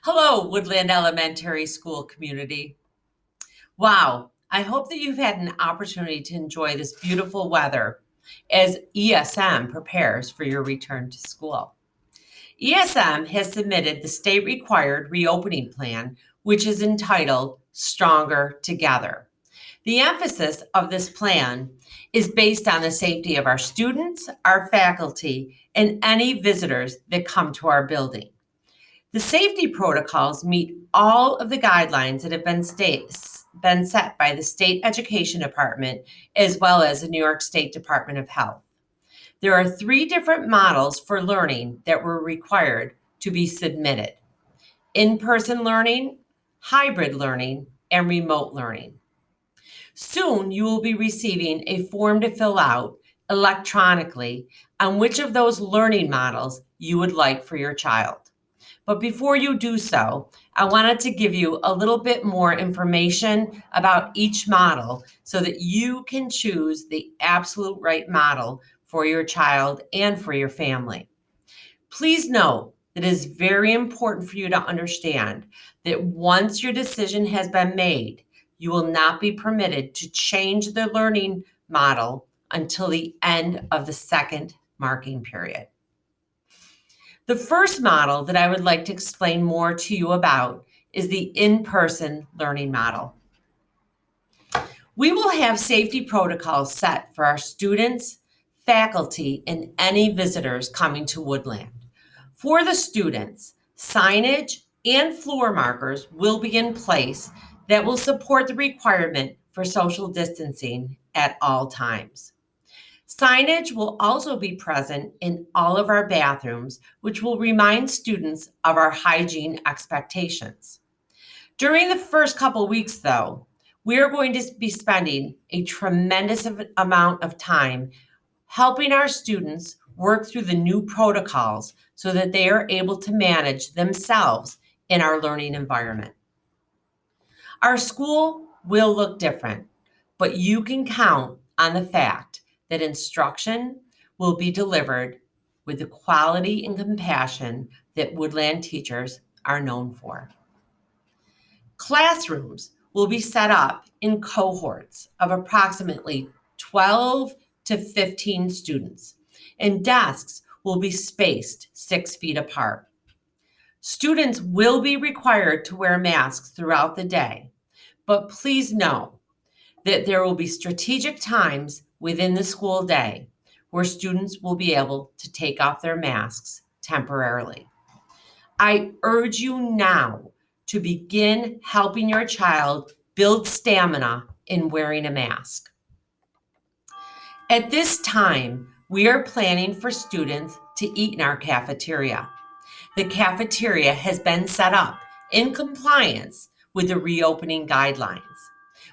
Hello, Woodland Elementary School community. Wow, I hope that you've had an opportunity to enjoy this beautiful weather as ESM prepares for your return to school. ESM has submitted the state required reopening plan, which is entitled Stronger Together. The emphasis of this plan is based on the safety of our students, our faculty, and any visitors that come to our building. The safety protocols meet all of the guidelines that have been set by the State Education Department as well as the New York State Department of Health. There are 3 different models for learning that were required to be submitted: in-person learning, hybrid learning, and remote learning. Soon you will be receiving a form to fill out electronically on which of those learning models you would like for your child. But before you do so, I wanted to give you a little bit more information about each model so that you can choose the absolute right model for your child and for your family. Please note that it is very important for you to understand that once your decision has been made, you will not be permitted to change the learning model until the end of the second marking period. The first model that I would like to explain more to you about is the in-person learning model. We will have safety protocols set for our students, faculty, and any visitors coming to Woodland. For the students, signage and floor markers will be in place that will support the requirement for social distancing at all times. Signage will also be present in all of our bathrooms, which will remind students of our hygiene expectations. During the first couple weeks, though, we are going to be spending a tremendous amount of time helping our students work through the new protocols so that they are able to manage themselves in our learning environment. Our school will look different, but you can count on the fact that instruction will be delivered with the quality and compassion that Woodland teachers are known for. Classrooms will be set up in cohorts of approximately 12 to 15 students, and desks will be spaced 6 feet apart. Students will be required to wear masks throughout the day, but please know that there will be strategic times within the school day where students will be able to take off their masks temporarily. I urge you now to begin helping your child build stamina in wearing a mask. At this time, we are planning for students to eat in our cafeteria. The cafeteria has been set up in compliance with the reopening guidelines.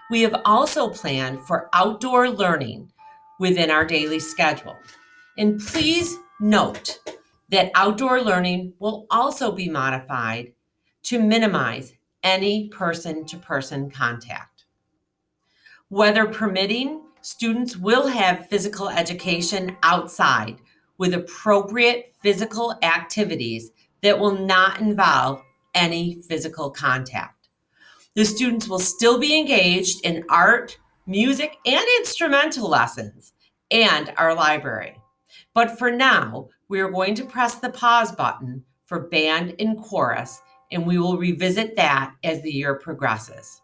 We have also planned for outdoor learning within our daily schedule. And please note that outdoor learning will also be modified to minimize any person-to-person contact. Weather permitting, students will have physical education outside with appropriate physical activities that will not involve any physical contact. The students will still be engaged in art, music, and instrumental lessons, and our library. But for now, we are going to press the pause button for band and chorus, and we will revisit that as the year progresses.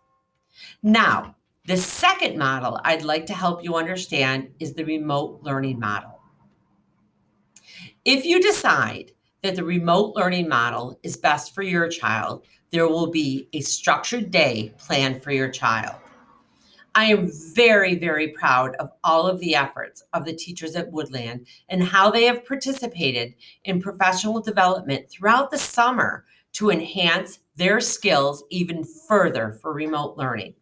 Now, the second model I'd like to help you understand is the remote learning model. If you decide that the remote learning model is best for your child, there will be a structured day planned for your child. I am very, very proud of all of the efforts of the teachers at Woodland and how they have participated in professional development throughout the summer to enhance their skills even further for remote learning.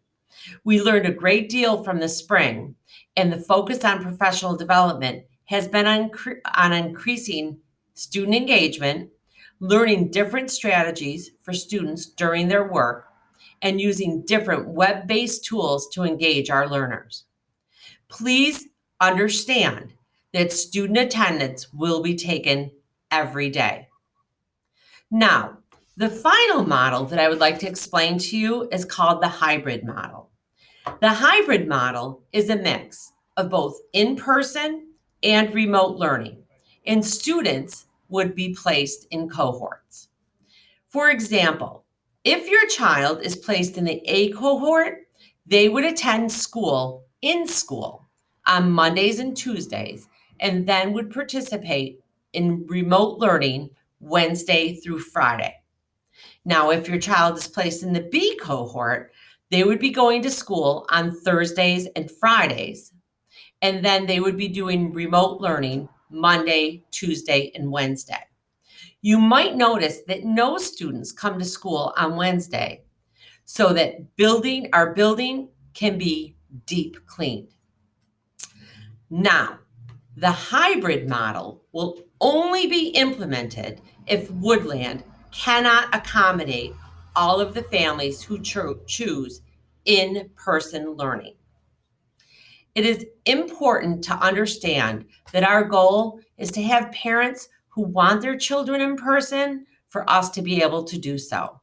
We learned a great deal from the spring, and the focus on professional development has been on increasing student engagement, learning different strategies for students during their work, and using different web-based tools to engage our learners. Please understand that student attendance will be taken every day. Now, The final model that I would like to explain to you is called the hybrid model. The hybrid model is a mix of both in-person and remote learning, and students would be placed in cohorts. For example, if your child is placed in the A cohort, they would attend school in school on Mondays and Tuesdays, and then would participate in remote learning Wednesday through Friday. Now, if your child is placed in the B cohort, they would be going to school on Thursdays and Fridays, and then they would be doing remote learning Monday, Tuesday, and Wednesday. You might notice that no students come to school on Wednesday, so that our building can be deep cleaned. Now, the hybrid model will only be implemented if Woodland cannot accommodate all of the families who choose in-person learning. It is important to understand that our goal is to have parents who want their children in person for us to be able to do so.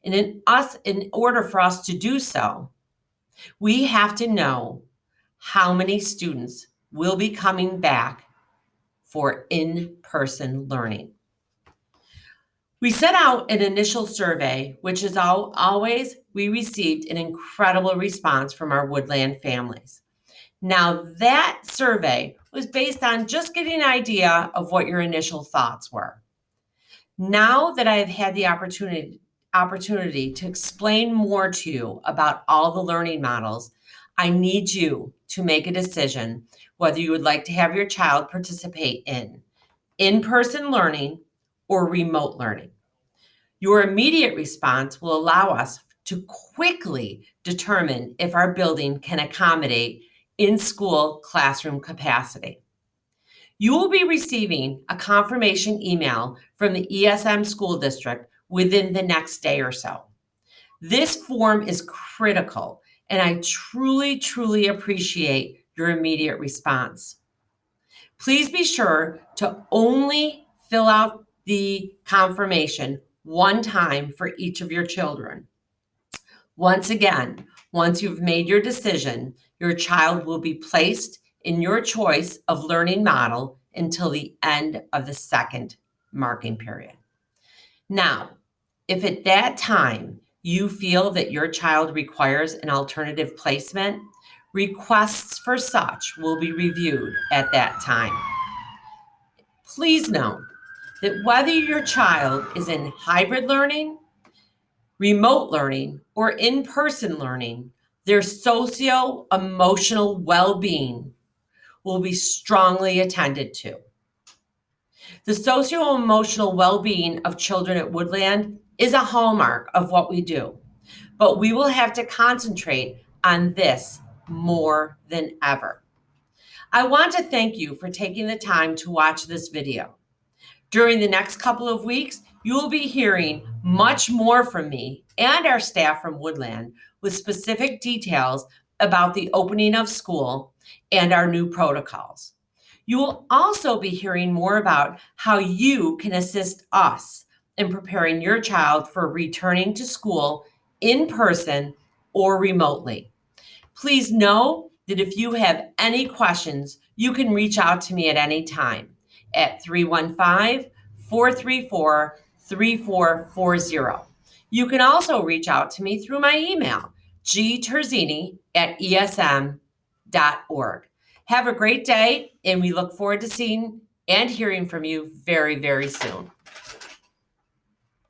And in order for us to do so, we have to know how many students will be coming back for in-person learning. We set out an initial survey, which is always, we received an incredible response from our Woodland families. Now, that survey was based on just getting an idea of what your initial thoughts were. Now that I've had the opportunity to explain more to you about all the learning models, I need you to make a decision whether you would like to have your child participate in in-person learning or remote learning. Your immediate response will allow us to quickly determine if our building can accommodate in-school classroom capacity. You will be receiving a confirmation email from the ESM school district within the next day or so. This form is critical, and I truly, truly appreciate your immediate response. Please be sure to only fill out the confirmation one time for each of your children. Once again, once you've made your decision, your child will be placed in your choice of learning model until the end of the second marking period. Now, if at that time you feel that your child requires an alternative placement, requests for such will be reviewed at that time. Please note that whether your child is in hybrid learning, remote learning, or in-person learning, their socio-emotional well-being will be strongly attended to. The socio-emotional well-being of children at Woodland is a hallmark of what we do, but we will have to concentrate on this more than ever. I want to thank you for taking the time to watch this video. During the next couple of weeks, you will be hearing much more from me and our staff from Woodland with specific details about the opening of school and our new protocols. You will also be hearing more about how you can assist us in preparing your child for returning to school in person or remotely. Please know that if you have any questions, you can reach out to me at any time at 315-434-3440. You can also reach out to me through my email, gterzini@esm.org. Have a great day, and we look forward to seeing and hearing from you very, very soon.